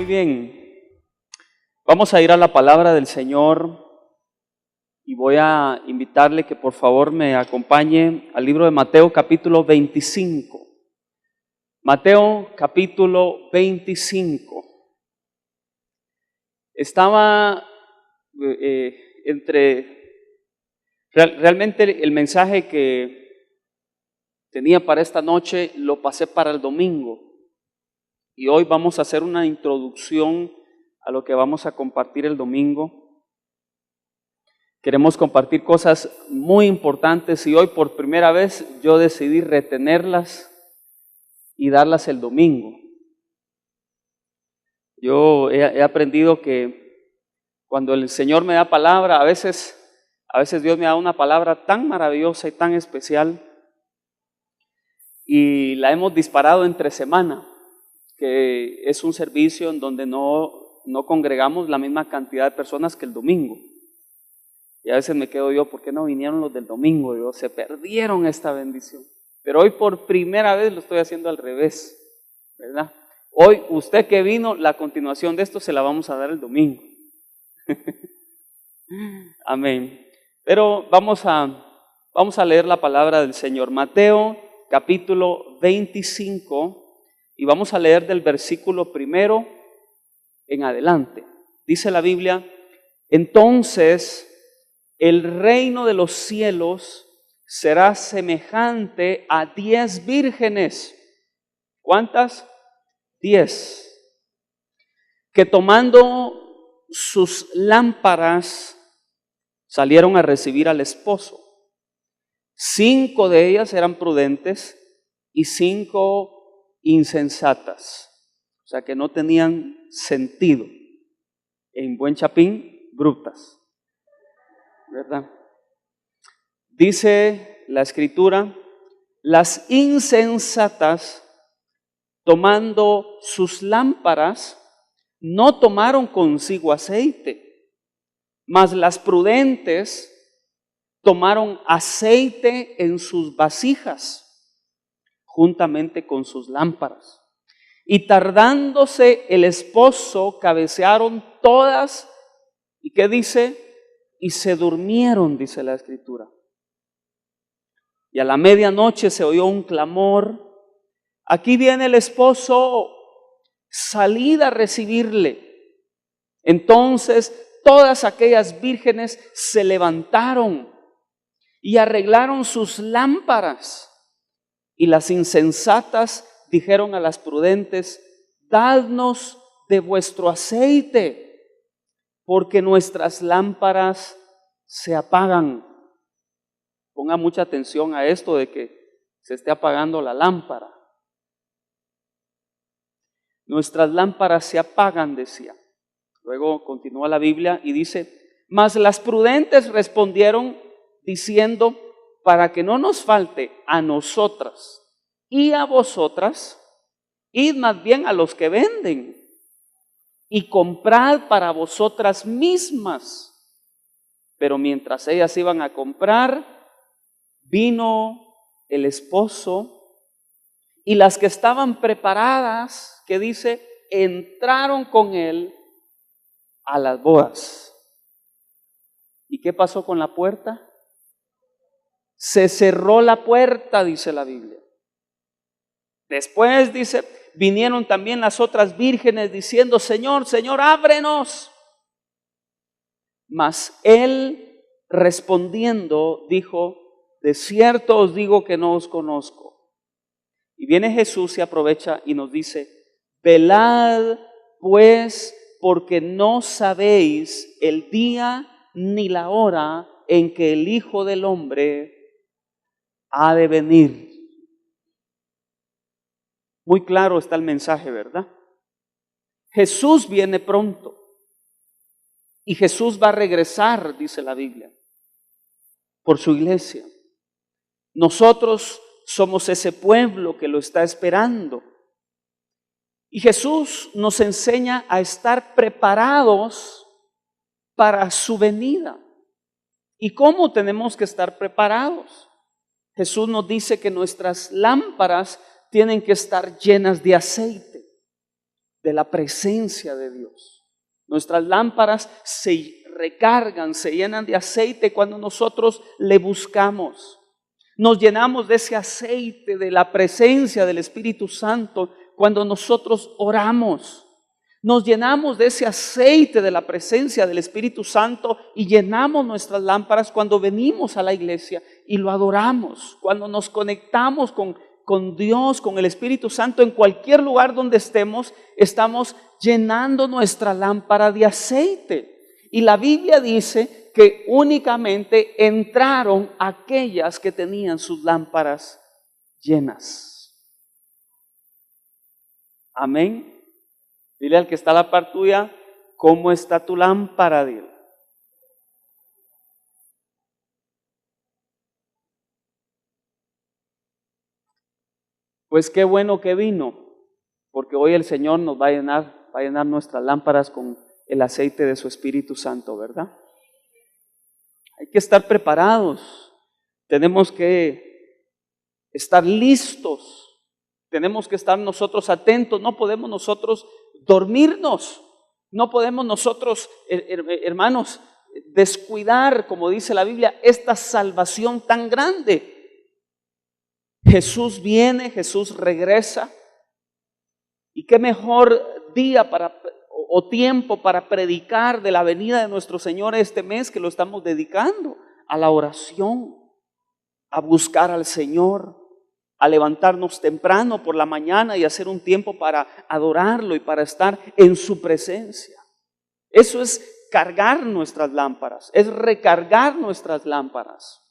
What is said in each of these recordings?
bien. Vamos a ir a la palabra del Señor y voy a invitarle que por favor me acompañe al libro de Mateo capítulo 25. Mateo capítulo 25. Estaba realmente el mensaje que tenía para esta noche lo pasé para el domingo. Y hoy vamos a hacer una introducción a lo que vamos a compartir el domingo. Queremos compartir cosas muy importantes y hoy por primera vez yo decidí retenerlas y darlas el domingo. Yo he aprendido que cuando el Señor me da palabra, a veces Dios me da una palabra tan maravillosa y tan especial y la hemos disparado entre semana, que es un servicio en donde no congregamos la misma cantidad de personas que el domingo. Y a veces me quedo yo, ¿por qué no vinieron los del domingo? Digo, se perdieron esta bendición. Pero hoy por primera vez lo estoy haciendo al revés, ¿verdad? Hoy usted que vino, la continuación de esto se la vamos a dar el domingo. Amén. Pero vamos a leer la palabra del Señor. Mateo capítulo 25. Y vamos a leer del versículo 1 en adelante. Dice la Biblia: entonces el reino de los cielos será semejante a 10 vírgenes. ¿Cuántas? 10. Que tomando sus lámparas salieron a recibir al esposo. 5 de ellas eran prudentes y 5 insensatas, o sea que no tenían sentido, en buen chapín, brutas, ¿verdad? Dice la escritura: las insensatas, tomando sus lámparas, no tomaron consigo aceite, mas las prudentes tomaron aceite en sus vasijas, juntamente con sus lámparas. Y tardándose el esposo, cabecearon todas. ¿Y qué dice? Y se durmieron, dice la escritura. Y a la medianoche se oyó un clamor: aquí viene el esposo, salid a recibirle. Entonces todas aquellas vírgenes se levantaron y arreglaron sus lámparas. Y las insensatas dijeron a las prudentes: dadnos de vuestro aceite, porque nuestras lámparas se apagan. Ponga mucha atención a esto de que se esté apagando la lámpara. Nuestras lámparas se apagan, decía. Luego continúa la Biblia y dice: mas las prudentes respondieron diciendo: para que no nos falte a nosotras y a vosotras, id más bien a los que venden y comprad para vosotras mismas. Pero mientras ellas iban a comprar, vino el esposo, y las que estaban preparadas, que dice, entraron con él a las bodas. ¿Y qué pasó con la puerta? Se cerró la puerta, dice la Biblia. Después dice: vinieron también las otras vírgenes diciendo: Señor, Señor, ábrenos. Mas él respondiendo dijo: de cierto os digo que no os conozco. Y viene Jesús y aprovecha y nos dice: velad pues, porque no sabéis el día ni la hora en que el Hijo del Hombre ha de venir. Muy claro está el mensaje, ¿verdad? Jesús viene pronto y Jesús va a regresar, dice la Biblia, por su iglesia. Nosotros somos ese pueblo que lo está esperando. Y Jesús nos enseña a estar preparados para su venida. ¿Y cómo tenemos que estar preparados? Jesús nos dice que nuestras lámparas tienen que estar llenas de aceite de la presencia de Dios. Nuestras lámparas se recargan, se llenan de aceite cuando nosotros le buscamos. Nos llenamos de ese aceite de la presencia del Espíritu Santo cuando nosotros oramos. Nos llenamos de ese aceite de la presencia del Espíritu Santo y llenamos nuestras lámparas cuando venimos a la iglesia y lo adoramos. Cuando nos conectamos con Dios, con el Espíritu Santo, en cualquier lugar donde estemos, estamos llenando nuestra lámpara de aceite. Y la Biblia dice que únicamente entraron aquellas que tenían sus lámparas llenas. Amén. Dile al que está a la par tuya, ¿cómo está tu lámpara? Dile. Pues qué bueno que vino, porque hoy el Señor nos va a llenar nuestras lámparas con el aceite de su Espíritu Santo, ¿verdad? Hay que estar preparados, tenemos que estar listos, tenemos que estar nosotros atentos, no podemos nosotros dormirnos, no podemos nosotros, hermanos, descuidar, como dice la Biblia, esta salvación tan grande. Jesús viene, Jesús regresa, y qué mejor día o tiempo para predicar de la venida de nuestro Señor este mes, que lo estamos dedicando a la oración, a buscar al Señor, a levantarnos temprano por la mañana y hacer un tiempo para adorarlo y para estar en su presencia. Eso es cargar nuestras lámparas, es recargar nuestras lámparas.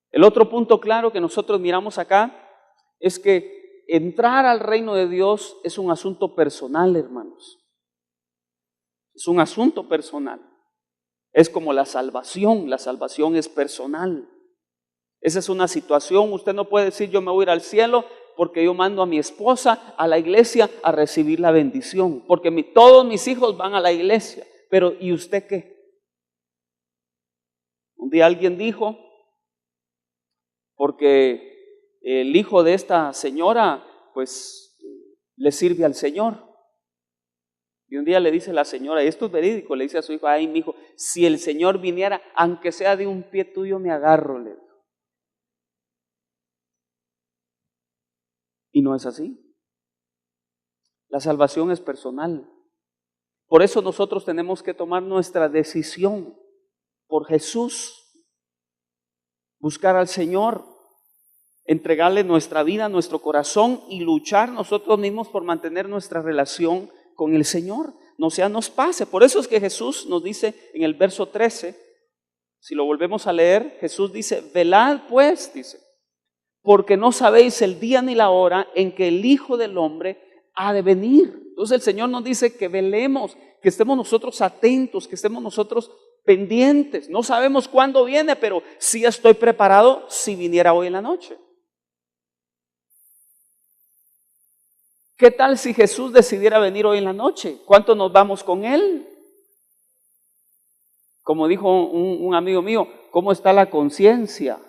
El otro punto claro que nosotros miramos acá es que entrar al reino de Dios es un asunto personal, hermanos. Es un asunto personal. Es como la salvación es personal. Esa es una situación, usted no puede decir yo me voy a ir al cielo porque yo mando a mi esposa a la iglesia a recibir la bendición, porque todos mis hijos van a la iglesia, pero ¿y usted qué? Un día alguien dijo, porque el hijo de esta señora pues le sirve al Señor. Y un día le dice la señora, y esto es verídico, le dice a su hijo, ay mi hijo, si el Señor viniera, aunque sea de un pie tuyo me agarro, le dijo. Y no es así. La salvación es personal. Por eso nosotros tenemos que tomar nuestra decisión por Jesús, buscar al Señor, entregarle nuestra vida, nuestro corazón y luchar nosotros mismos por mantener nuestra relación con el Señor. No sea nos pase. Por eso es que Jesús nos dice en el verso 13, si lo volvemos a leer, Jesús dice, velad pues, dice, porque no sabéis el día ni la hora en que el Hijo del Hombre ha de venir. Entonces el Señor nos dice que velemos, que estemos nosotros atentos, que estemos nosotros pendientes. No sabemos cuándo viene, pero sí estoy preparado si viniera hoy en la noche. ¿Qué tal si Jesús decidiera venir hoy en la noche? ¿Cuánto nos vamos con Él? Como dijo un amigo mío, ¿cómo está la conciencia?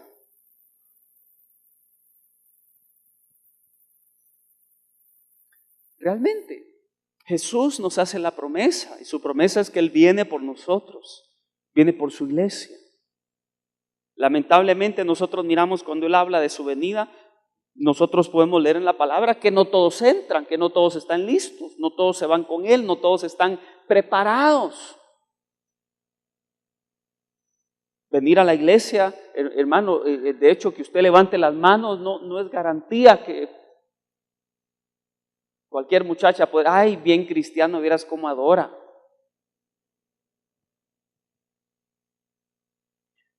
Realmente, Jesús nos hace la promesa, y su promesa es que Él viene por nosotros, viene por su iglesia. Lamentablemente nosotros miramos cuando Él habla de su venida, nosotros podemos leer en la palabra que no todos entran, que no todos están listos, no todos se van con Él, no todos están preparados. Venir a la iglesia, hermano, de hecho que usted levante las manos no es garantía que cualquier muchacha puede, ay, bien cristiano, vieras cómo adora.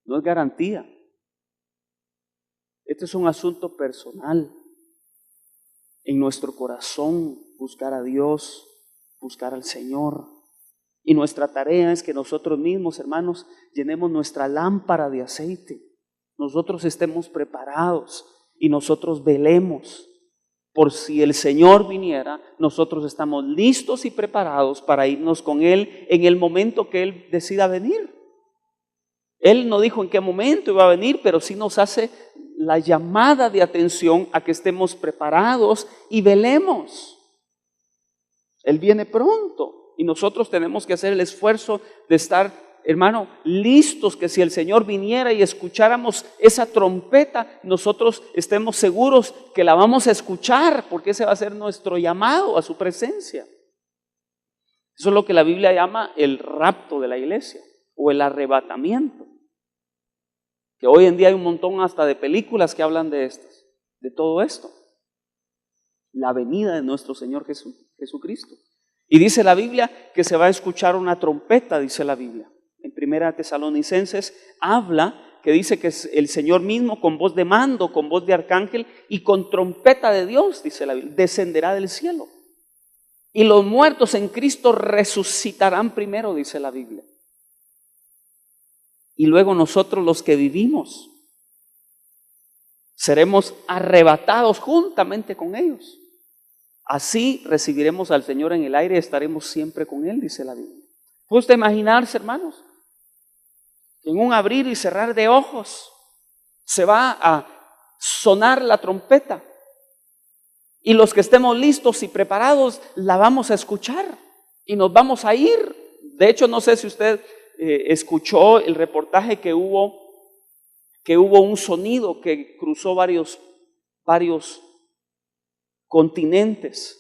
No es garantía. Este es un asunto personal. En nuestro corazón, buscar a Dios, buscar al Señor. Y nuestra tarea es que nosotros mismos, hermanos, llenemos nuestra lámpara de aceite. Nosotros estemos preparados y nosotros velemos. Por si el Señor viniera, nosotros estamos listos y preparados para irnos con Él en el momento que Él decida venir. Él no dijo en qué momento iba a venir, pero sí nos hace la llamada de atención a que estemos preparados y velemos. Él viene pronto y nosotros tenemos que hacer el esfuerzo de estar, hermano, listos, que si el Señor viniera y escucháramos esa trompeta, nosotros estemos seguros que la vamos a escuchar, porque ese va a ser nuestro llamado a su presencia. Eso es lo que la Biblia llama el rapto de la iglesia o el arrebatamiento. Que hoy en día hay un montón hasta de películas que hablan de todo esto. La venida de nuestro Señor Jesucristo. Y dice la Biblia que se va a escuchar una trompeta, dice la Biblia. En 1 Tesalonicenses habla que dice que es el Señor mismo con voz de mando, con voz de arcángel y con trompeta de Dios, dice la Biblia, descenderá del cielo. Y los muertos en Cristo resucitarán primero, dice la Biblia. Y luego nosotros los que vivimos seremos arrebatados juntamente con ellos. Así recibiremos al Señor en el aire y estaremos siempre con Él, dice la Biblia. ¿Puede usted imaginarse, hermanos? Que en un abrir y cerrar de ojos se va a sonar la trompeta. Y los que estemos listos y preparados la vamos a escuchar y nos vamos a ir. De hecho, no sé si usted escuchó el reportaje que hubo un sonido que cruzó varios continentes.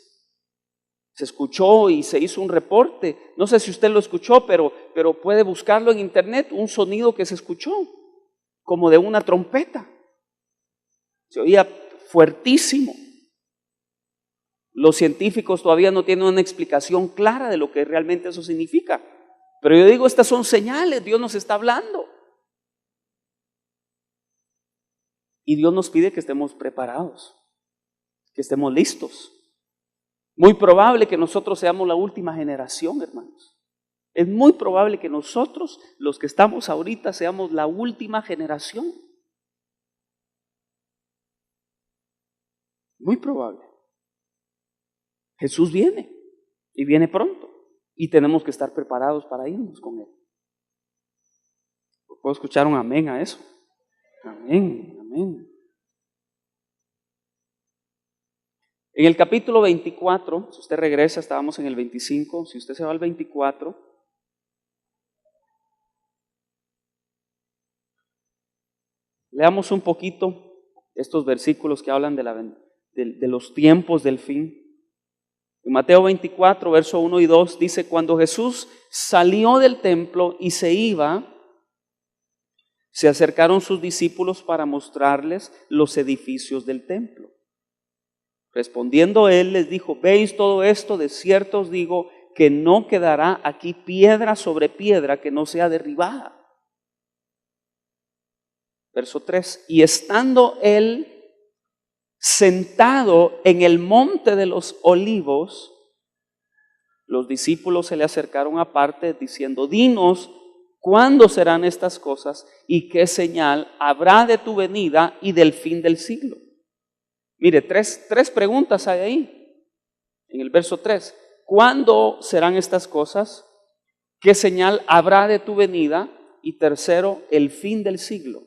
Se escuchó y se hizo un reporte. No sé si usted lo escuchó, pero puede buscarlo en internet. Un sonido que se escuchó como de una trompeta. Se oía fuertísimo. Los científicos todavía no tienen una explicación clara de lo que realmente eso significa. Pero yo digo, estas son señales, Dios nos está hablando. Y Dios nos pide que estemos preparados, que estemos listos. Muy probable que nosotros seamos la última generación, hermanos. Es muy probable que nosotros, los que estamos ahorita, seamos la última generación. Muy probable. Jesús viene y viene pronto. Y tenemos que estar preparados para irnos con Él. ¿Puedo escuchar un amén a eso? Amén, amén. En el capítulo 24, si usted regresa, estábamos en el 25, si usted se va al 24, leamos un poquito estos versículos que hablan de los tiempos del fin. En Mateo 24, verso 1 y 2 dice: cuando Jesús salió del templo y se iba, se acercaron sus discípulos para mostrarles los edificios del templo. Respondiendo él les dijo: ¿veis todo esto? De cierto os digo que no quedará aquí piedra sobre piedra que no sea derribada. Verso 3: y estando él sentado en el monte de los olivos, los discípulos se le acercaron aparte diciendo: dinos, ¿cuándo serán estas cosas y qué señal habrá de tu venida y del fin del siglo? Mire, tres preguntas hay ahí. En el verso 3, ¿cuándo serán estas cosas? ¿Qué señal habrá de tu venida? Y tercero, el fin del siglo.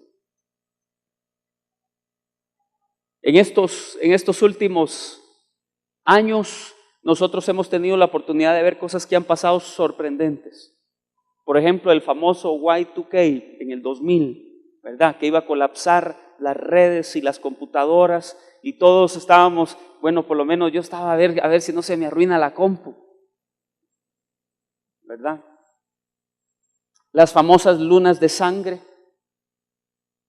En estos últimos años, nosotros hemos tenido la oportunidad de ver cosas que han pasado sorprendentes. Por ejemplo, el famoso Y2K en el 2000, ¿verdad? Que iba a colapsar las redes y las computadoras y todos estábamos, bueno, por lo menos yo estaba a ver si no se me arruina la compu, ¿verdad? Las famosas lunas de sangre,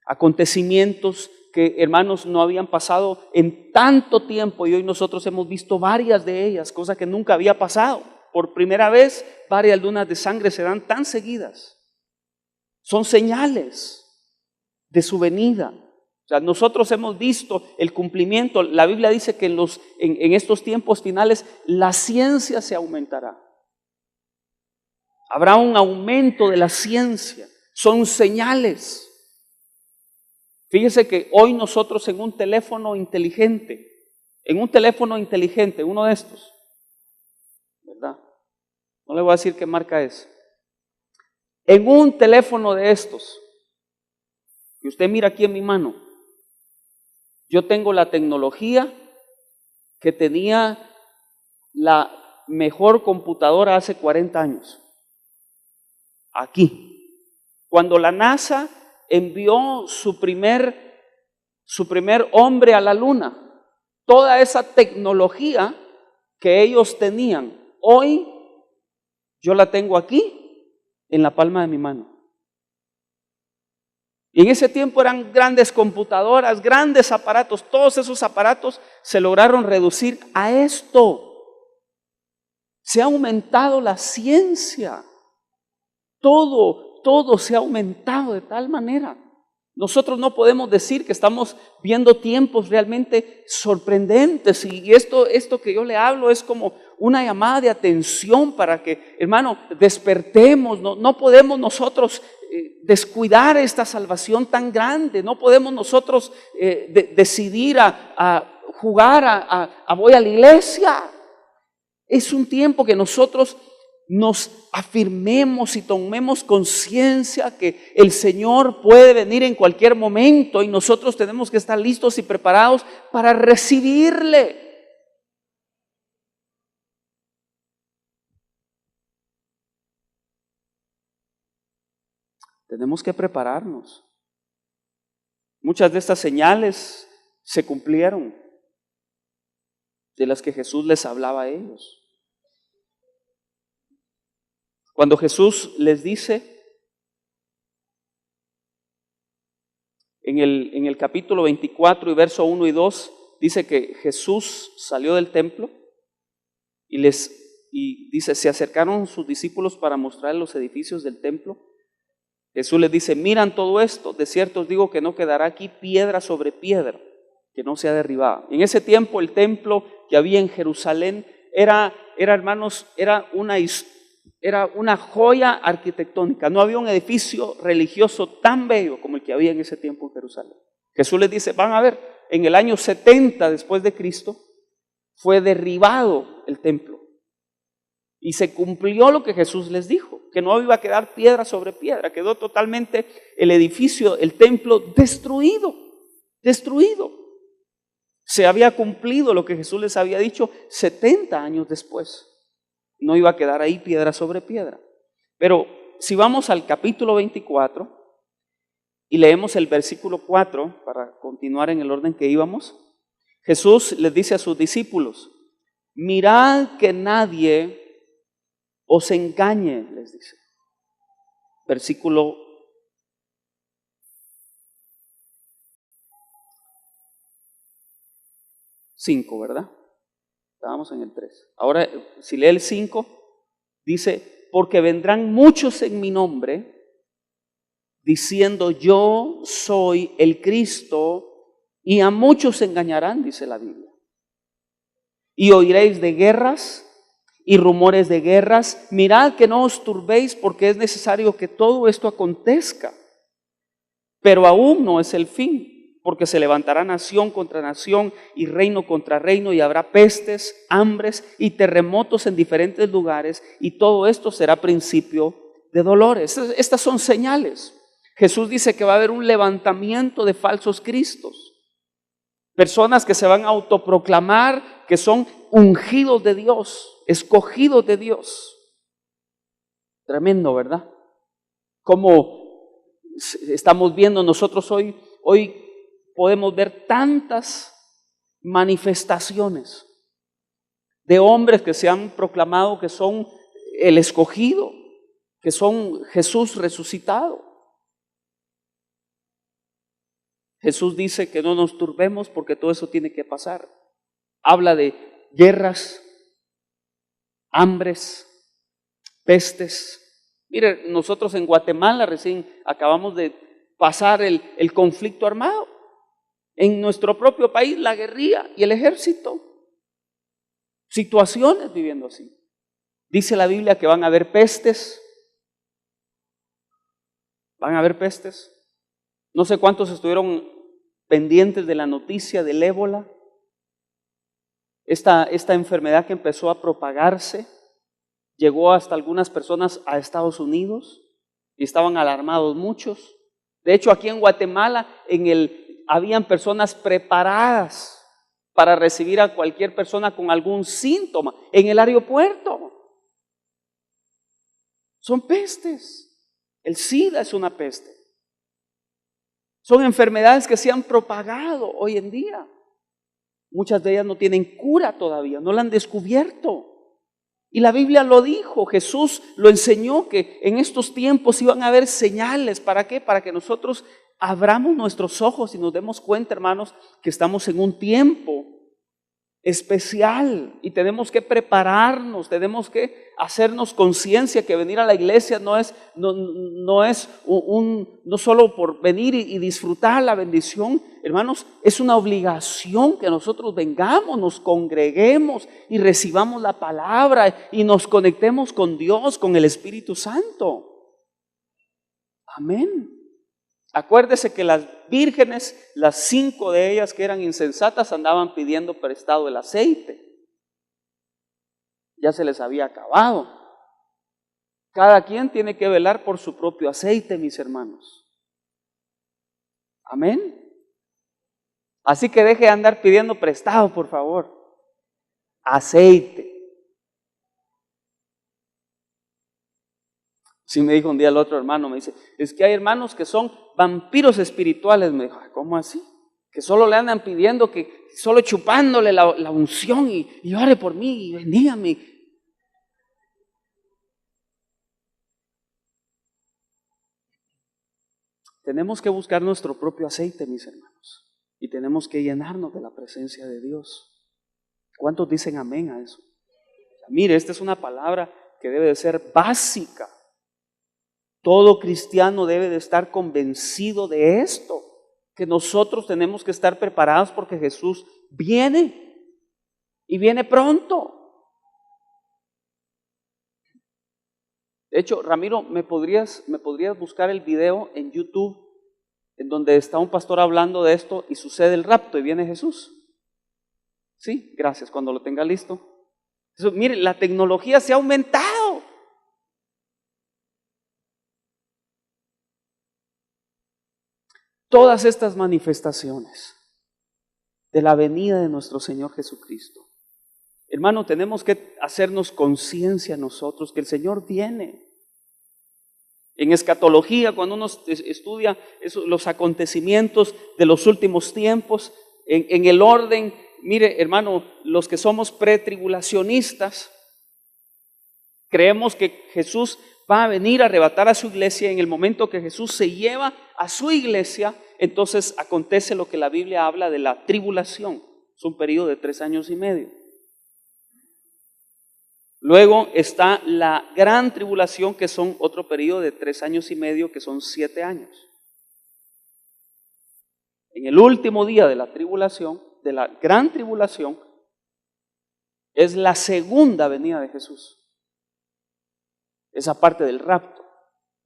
acontecimientos que, hermanos, no habían pasado en tanto tiempo y hoy nosotros hemos visto varias de ellas, cosa que nunca había pasado. Por primera vez, varias lunas de sangre se dan tan seguidas. Son señales de su venida. O sea, nosotros hemos visto el cumplimiento. La Biblia dice que en estos tiempos finales la ciencia se aumentará. Habrá un aumento de la ciencia. Son señales. Fíjese que hoy nosotros en un teléfono inteligente, uno de estos, ¿verdad? No le voy a decir qué marca es. En un teléfono de estos, que usted mira aquí en mi mano, yo tengo la tecnología que tenía la mejor computadora hace 40 años. Aquí. Cuando la NASA envió su primer hombre a la luna, toda esa tecnología que ellos tenían, hoy yo la tengo aquí en la palma de mi mano. Y en ese tiempo eran grandes computadoras, grandes aparatos. Todos esos aparatos se lograron reducir a esto. Se ha aumentado la ciencia. Todo se ha aumentado de tal manera. Nosotros no podemos decir que estamos viendo tiempos realmente sorprendentes. Y esto que yo le hablo es como una llamada de atención para que, hermano, despertemos. No podemos nosotros descuidar esta salvación tan grande. No podemos nosotros decidir a jugar a voy a la iglesia. Es un tiempo que nosotros nos afirmemos y tomemos conciencia que el Señor puede venir en cualquier momento y nosotros tenemos que estar listos y preparados para recibirle. Tenemos que prepararnos. Muchas de estas señales se cumplieron, de las que Jesús les hablaba a ellos. Cuando Jesús les dice en el capítulo 24 y verso 1 y 2, dice que Jesús salió del templo y dice, se acercaron sus discípulos para mostrar los edificios del templo. Jesús les dice, miran todo esto, de cierto os digo que no quedará aquí piedra sobre piedra que no sea derribada. En ese tiempo el templo que había en Jerusalén hermanos, era una joya arquitectónica. No había un edificio religioso tan bello como el que había en ese tiempo en Jerusalén. Jesús les dice, van a ver, en el año 70 después de Cristo fue derribado el templo. Y se cumplió lo que Jesús les dijo, que no iba a quedar piedra sobre piedra. Quedó totalmente el edificio, el templo destruido. Se había cumplido lo que Jesús les había dicho 70 años después. No iba a quedar ahí piedra sobre piedra. Pero si vamos al capítulo 24 y leemos el versículo 4 para continuar en el orden que íbamos, Jesús les dice a sus discípulos, mirad que nadie os engañe, les dice. Versículo 5, ¿verdad? Estábamos en el 3. Ahora, si lee el 5, dice, porque vendrán muchos en mi nombre, diciendo yo soy el Cristo, y a muchos engañarán, dice la Biblia. Y oiréis de guerras y rumores de guerras. Mirad que no os turbéis, porque es necesario que todo esto acontezca. Pero aún no es el fin. Porque se levantará nación contra nación y reino contra reino, y habrá pestes, hambres y terremotos en diferentes lugares, y todo esto será principio de dolores. Estas son señales. Jesús dice que va a haber un levantamiento de falsos cristos, personas que se van a autoproclamar que son ungidos de Dios, escogidos de Dios. Tremendo, ¿verdad? Como estamos viendo nosotros hoy podemos ver tantas manifestaciones de hombres que se han proclamado que son el escogido, que son Jesús resucitado. Jesús dice que no nos turbemos porque todo eso tiene que pasar. Habla de guerras, hambres, pestes. Mire, nosotros en Guatemala recién acabamos de pasar el conflicto armado. En nuestro propio país, la guerrilla y el ejército. Situaciones viviendo así. Dice la Biblia que van a haber pestes. Van a haber pestes. No sé cuántos estuvieron pendientes de la noticia del ébola. Esta enfermedad que empezó a propagarse llegó hasta algunas personas a Estados Unidos y estaban alarmados muchos. De hecho, aquí en Guatemala, habían personas preparadas para recibir a cualquier persona con algún síntoma en el aeropuerto. Son pestes. El SIDA es una peste. Son enfermedades que se han propagado hoy en día. Muchas de ellas no tienen cura todavía, no la han descubierto. Y la Biblia lo dijo, Jesús lo enseñó, que en estos tiempos iban a haber señales. ¿Para qué? Para que nosotros abramos nuestros ojos y nos demos cuenta, hermanos, que estamos en un tiempo especial y tenemos que prepararnos, tenemos que hacernos conciencia que venir a la iglesia no es no solo por venir y disfrutar la bendición, hermanos, es una obligación que nosotros vengamos, nos congreguemos y recibamos la palabra y nos conectemos con Dios, con el Espíritu Santo. Amén. Acuérdese que las vírgenes, las 5 de ellas que eran insensatas, andaban pidiendo prestado el aceite. Ya se les había acabado. Cada quien tiene que velar por su propio aceite, mis hermanos. Amén. Así que deje de andar pidiendo prestado, por favor. Aceite. Sí, me dijo un día el otro hermano, me dice, es que hay hermanos que son vampiros espirituales. Me dijo, ¿cómo así? Que solo le andan pidiendo, que solo chupándole la unción y ore por mí y bendígame. Tenemos que buscar nuestro propio aceite, mis hermanos, y tenemos que llenarnos de la presencia de Dios. ¿Cuántos dicen amén a eso? Mire, esta es una palabra que debe de ser básica. Todo cristiano debe de estar convencido de esto, que nosotros tenemos que estar preparados porque Jesús viene y viene pronto. De hecho, Ramiro, ¿me podrías buscar el video en YouTube en donde está un pastor hablando de esto y sucede el rapto y viene Jesús? Sí, gracias, cuando lo tenga listo. Eso, mire, la tecnología se ha aumentado. Todas estas manifestaciones de la venida de nuestro Señor Jesucristo. Hermano, tenemos que hacernos conciencia nosotros que el Señor viene. En escatología, cuando uno estudia los acontecimientos de los últimos tiempos, en el orden, mire hermano, los que somos pretribulacionistas, creemos que Jesús va a venir a arrebatar a su iglesia. En el momento que Jesús se lleva a su iglesia, entonces acontece lo que la Biblia habla de la tribulación. Es un periodo de 3 años y medio. Luego está la gran tribulación, que son otro periodo de 3 años y medio, que son 7 años. En el último día de la tribulación, de la gran tribulación, es la segunda venida de Jesús. Esa parte del rapto.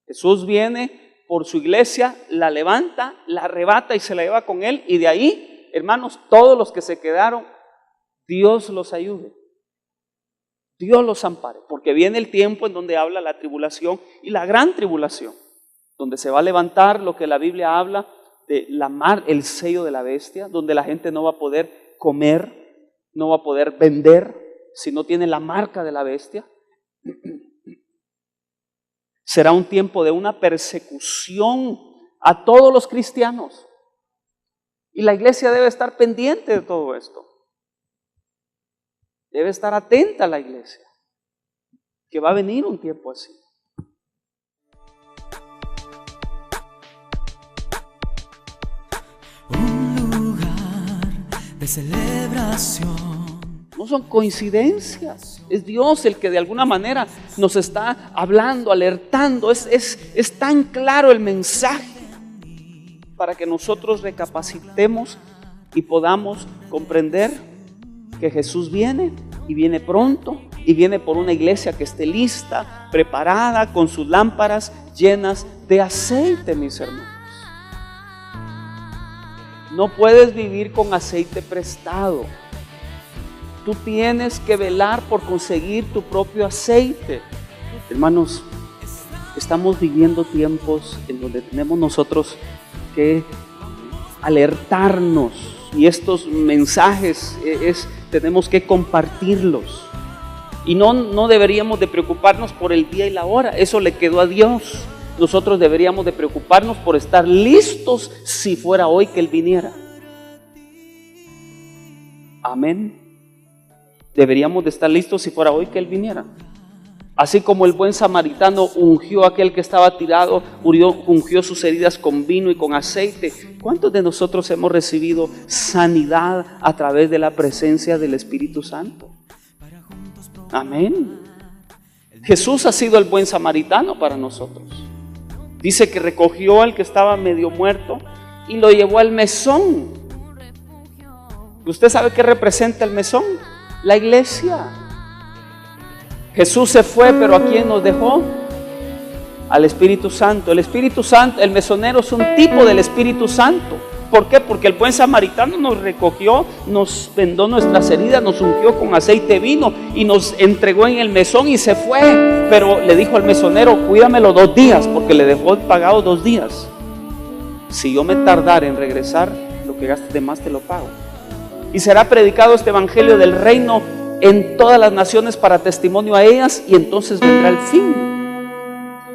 Jesús viene por su iglesia, la levanta, la arrebata y se la lleva con él. Y de ahí, hermanos, todos los que se quedaron, Dios los ayude. Dios los ampare. Porque viene el tiempo en donde habla la tribulación y la gran tribulación. Donde se va a levantar lo que la Biblia habla de la mar, el sello de la bestia. Donde la gente no va a poder comer, no va a poder vender si no tiene la marca de la bestia. Será un tiempo de una persecución a todos los cristianos. Y la iglesia debe estar pendiente de todo esto. Debe estar atenta a la iglesia, que va a venir un tiempo así. Un lugar de celebración. No son coincidencias, es Dios el que de alguna manera nos está hablando, alertando. Es tan claro el mensaje para que nosotros recapacitemos y podamos comprender que Jesús viene y viene pronto y viene por una iglesia que esté lista, preparada, con sus lámparas llenas de aceite, mis hermanos. No puedes vivir con aceite prestado. Tú tienes que velar por conseguir tu propio aceite. Hermanos, estamos viviendo tiempos en donde tenemos nosotros que alertarnos y estos mensajes tenemos que compartirlos. Y no deberíamos de preocuparnos por el día y la hora, eso le quedó a Dios. Nosotros deberíamos de preocuparnos por estar listos si fuera hoy que Él viniera. Amén. Deberíamos de estar listos si fuera hoy que Él viniera. Así como el buen samaritano ungió a aquel que estaba tirado, ungió sus heridas con vino y con aceite. ¿Cuántos de nosotros hemos recibido sanidad a través de la presencia del Espíritu Santo? Amén. Jesús ha sido el buen samaritano para nosotros. Dice que recogió al que estaba medio muerto y lo llevó al mesón. ¿Usted sabe qué representa el mesón? La iglesia. Jesús se fue, pero ¿a quién nos dejó? Al Espíritu Santo. El Espíritu Santo, el mesonero es un tipo del Espíritu Santo. ¿Por qué? Porque el buen samaritano nos recogió, nos vendó nuestras heridas, nos ungió con aceite y vino y nos entregó en el mesón y se fue. Pero le dijo al mesonero, cuídamelo 2 días, porque le dejó pagado 2 días. Si yo me tardara en regresar, lo que gastes de más te lo pago. Y será predicado este evangelio del reino en todas las naciones para testimonio a ellas, y entonces vendrá el fin.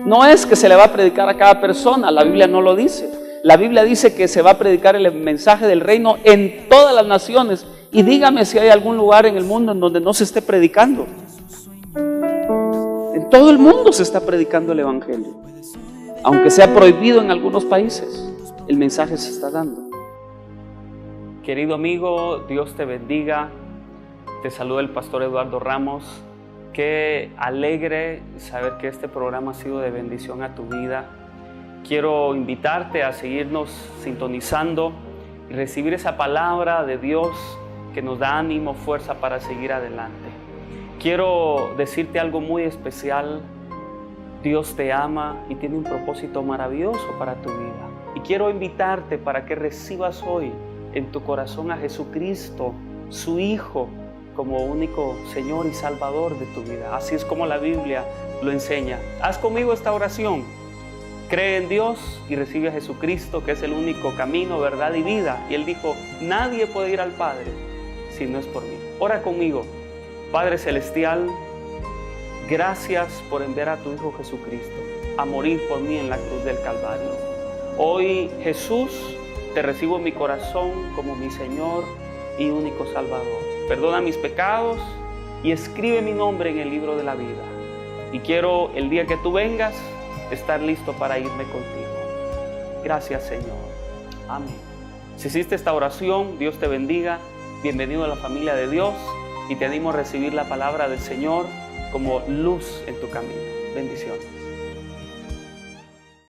No es que se le va a predicar a cada persona, la Biblia no lo dice. La Biblia dice que se va a predicar el mensaje del reino en todas las naciones. Y dígame si hay algún lugar en el mundo en donde no se esté predicando. En todo el mundo se está predicando el evangelio. Aunque sea prohibido en algunos países, el mensaje se está dando. Querido amigo, Dios te bendiga. Te saluda el pastor Eduardo Ramos. Qué alegre saber que este programa ha sido de bendición a tu vida. Quiero invitarte a seguirnos sintonizando y recibir esa palabra de Dios que nos da ánimo, fuerza para seguir adelante. Quiero decirte algo muy especial. Dios te ama y tiene un propósito maravilloso para tu vida. Y quiero invitarte para que recibas hoy en tu corazón a Jesucristo, su Hijo, como único Señor y Salvador de tu vida. Así es como la Biblia lo enseña. Haz conmigo esta oración. Cree en Dios y recibe a Jesucristo, que es el único camino, verdad y vida. Y Él dijo, nadie puede ir al Padre si no es por mí. Ora conmigo. Padre Celestial, gracias por enviar a tu Hijo Jesucristo a morir por mí en la cruz del Calvario. Hoy, Jesús, te recibo en mi corazón como mi Señor y único Salvador. Perdona mis pecados y escribe mi nombre en el libro de la vida. Y quiero, el día que tú vengas, estar listo para irme contigo. Gracias, Señor. Amén. Si hiciste esta oración, Dios te bendiga. Bienvenido a la familia de Dios y te animo a recibir la palabra del Señor como luz en tu camino. Bendiciones.